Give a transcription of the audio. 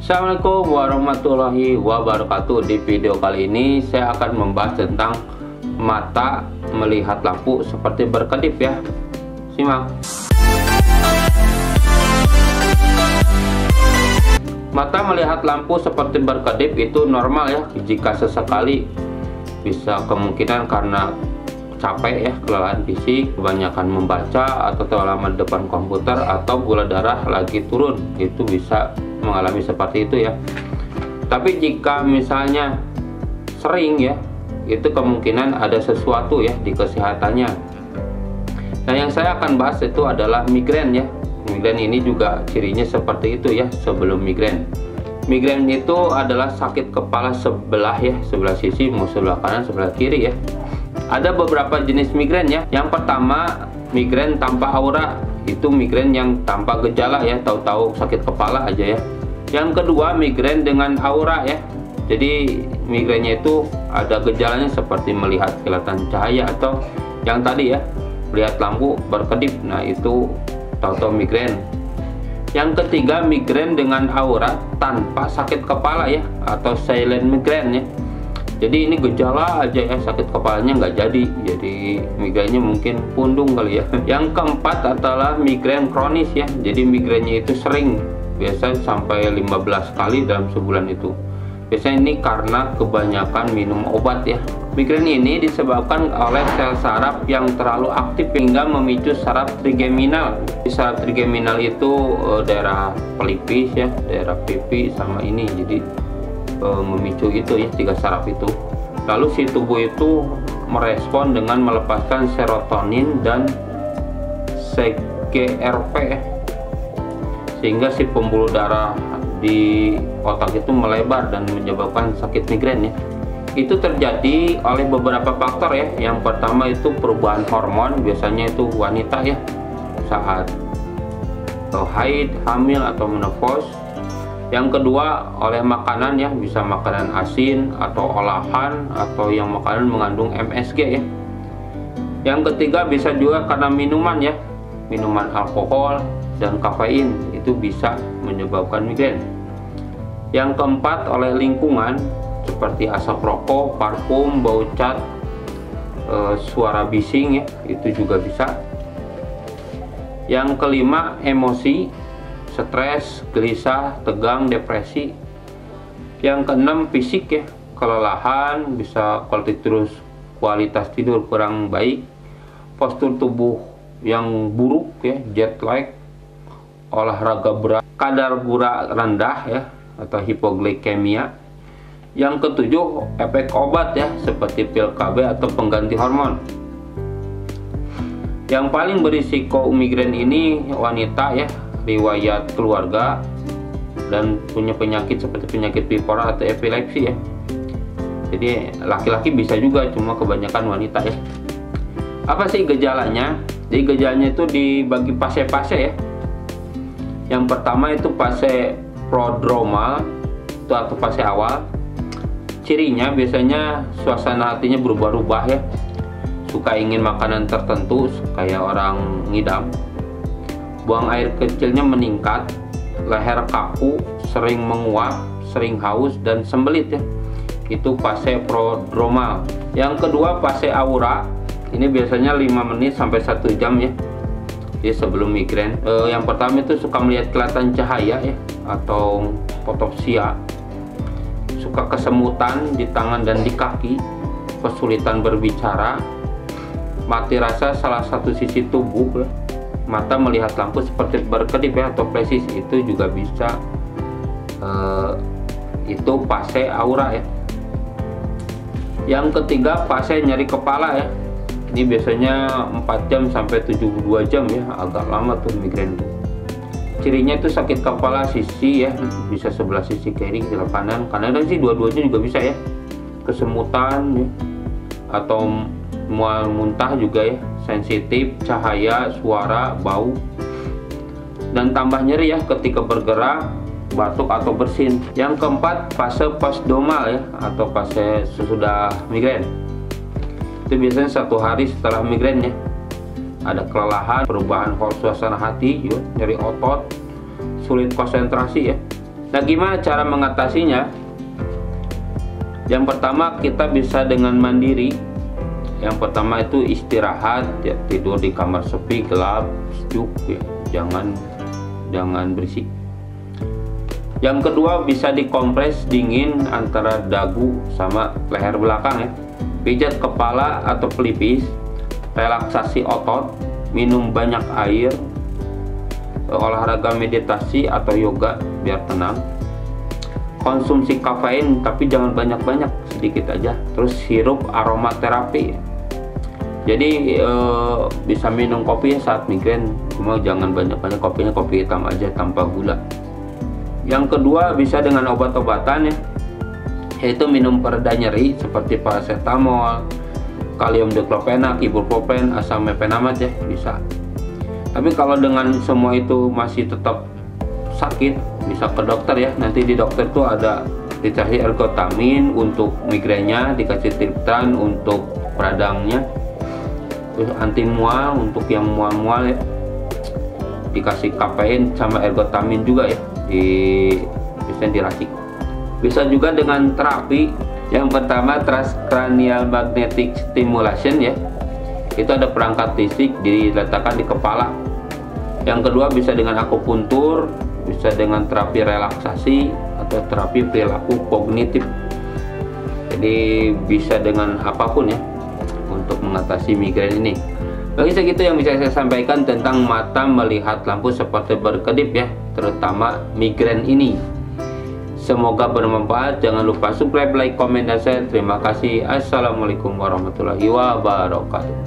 Assalamualaikum warahmatullahi wabarakatuh. Di video kali ini saya akan membahas tentang mata melihat lampu seperti berkedip ya. Simak. Mata melihat lampu seperti berkedip itu normal ya, jika sesekali. Bisa kemungkinan karena capek ya, kelelahan fisik, kebanyakan membaca atau terlalu lama depan komputer, atau gula darah lagi turun. Itu bisa mengalami seperti itu ya. Tapi jika misalnya sering ya, itu kemungkinan ada sesuatu ya di kesehatannya. Nah, yang saya akan bahas itu adalah migrain ya. Migrain ini juga cirinya seperti itu ya sebelum migrain. Migrain itu adalah sakit kepala sebelah ya, sebelah sisi, mau sebelah kanan, sebelah kiri ya. Ada beberapa jenis migrain ya. Yang pertama, migrain tanpa aura. Itu migrain yang tanpa gejala ya, tahu-tahu sakit kepala aja ya. Yang kedua, migrain dengan aura ya. Jadi migrainnya itu ada gejalanya seperti melihat kilatan cahaya, atau yang tadi ya, melihat lampu berkedip. Nah, itu tahu-tahu migrain. Yang ketiga, migrain dengan aura tanpa sakit kepala ya, atau silent migrain ya. Jadi ini gejala aja ya, sakit kepalanya nggak jadi migrainnya mungkin pundung kali ya. Yang keempat adalah migrain kronis ya. Jadi migrainnya itu sering, biasanya sampai 15 kali dalam sebulan itu. Biasanya ini karena kebanyakan minum obat ya. Migrain ini disebabkan oleh sel saraf yang terlalu aktif hingga memicu saraf trigeminal. Saraf trigeminal itu daerah pelipis ya, daerah pipi sama ini. Jadi memicu itu ya, tiga saraf itu. Lalu si tubuh itu merespon dengan melepaskan serotonin dan CGRP ya. Sehingga si pembuluh darah di otak itu melebar dan menyebabkan sakit migrain ya. Itu terjadi oleh beberapa faktor ya. Yang pertama itu perubahan hormon, biasanya itu wanita ya, saat haid, hamil atau menopause. Yang kedua oleh makanan ya, bisa makanan asin atau olahan, atau yang makanan mengandung MSG ya. Yang ketiga bisa juga karena minuman ya, minuman alkohol dan kafein, itu bisa menyebabkan migrain. Yang keempat oleh lingkungan, seperti asap rokok, parfum, bau cat, suara bising ya, itu juga bisa. Yang kelima emosi, stres, gelisah, tegang, depresi. Yang keenam fisik ya, kelelahan, bisa kualitas tidur kurang baik, postur tubuh yang buruk ya, jet lag, olahraga berat, kadar gula rendah ya, atau hipoglikemia. Yang ketujuh, efek obat ya, seperti pil KB atau pengganti hormon. Yang paling berisiko migrain ini wanita ya, riwayat keluarga, dan punya penyakit seperti penyakit bipolar atau epilepsi ya. Jadi laki-laki bisa juga, cuma kebanyakan wanita ya. Apa sih gejalanya? Jadi gejalanya itu dibagi fase-fase ya. Yang pertama itu fase prodromal itu, atau fase awal. Cirinya biasanya suasana hatinya berubah-ubah ya, suka ingin makanan tertentu kayak orang ngidam, buang air kecilnya meningkat, leher kaku, sering menguap, sering haus dan sembelit ya. Itu fase prodromal. Yang kedua fase aura, ini biasanya 5 menit sampai 1 jam ya. Jadi sebelum migrain. Yang pertama itu suka melihat kelihatan cahaya ya, atau fotopsia. Suka kesemutan di tangan dan di kaki, kesulitan berbicara, mati rasa salah satu sisi tubuh, mata melihat lampu seperti berkedip ya, atau plesis, itu juga bisa. Itu fase aura ya. Yang ketiga fase nyeri kepala ya. Ini biasanya 4 jam sampai 72 jam ya, agak lama tuh migrain tuh. Cirinya itu sakit kepala sisi ya, bisa sebelah sisi kiri, sebelah kanan. Kadang-kadang sih dua-duanya juga bisa ya. Kesemutan ya, atau mual muntah juga ya, sensitif, cahaya, suara, bau. Dan tambah nyeri ya ketika bergerak, batuk atau bersin. Yang keempat fase postdomal ya, atau fase sesudah migrain. Itu biasanya 1 hari setelah migrain ya. ada kelelahan, perubahan suasana hati, nyeri otot, sulit konsentrasi ya. Nah, gimana cara mengatasinya? Yang pertama, kita bisa dengan mandiri. Yang pertama itu istirahat, ya, tidur di kamar sepi, gelap, sejuk, ya. Jangan berisik. Yang kedua, bisa dikompres dingin antara dagu sama leher belakang, ya. Pijat kepala atau pelipis, relaksasi otot, minum banyak air, olahraga meditasi atau yoga biar tenang. Konsumsi kafein tapi jangan banyak-banyak, sedikit aja. Terus hirup aromaterapi. Jadi bisa minum kopi ya saat migrain, cuma jangan banyak-banyak, kopinya kopi hitam aja tanpa gula. Yang kedua, bisa dengan obat-obatan ya, yaitu minum pereda nyeri seperti paracetamol, kalium diclofenac, ibuprofen, asam mefenamat ya, bisa. Tapi kalau dengan semua itu masih tetap sakit, bisa ke dokter ya. Nanti di dokter tuh ada dikasih ergotamin untuk migrainnya, dikasih triptan untuk peradangnya, terus anti mual untuk yang mual-mual ya, dikasih kafein sama ergotamin juga ya, bisa diracik. Bisa juga dengan terapi. Yang pertama, transcranial magnetic stimulation ya, itu ada perangkat listrik diletakkan di kepala. Yang kedua, bisa dengan akupuntur, bisa dengan terapi relaksasi atau terapi perilaku kognitif. Jadi bisa dengan apapun ya untuk mengatasi migrain ini. Bagi segitu yang bisa saya sampaikan tentang mata melihat lampu seperti berkedip ya, terutama migrain ini. Semoga bermanfaat. Jangan lupa subscribe, like, komen, dan share. Terima kasih. Assalamualaikum warahmatullahi wabarakatuh.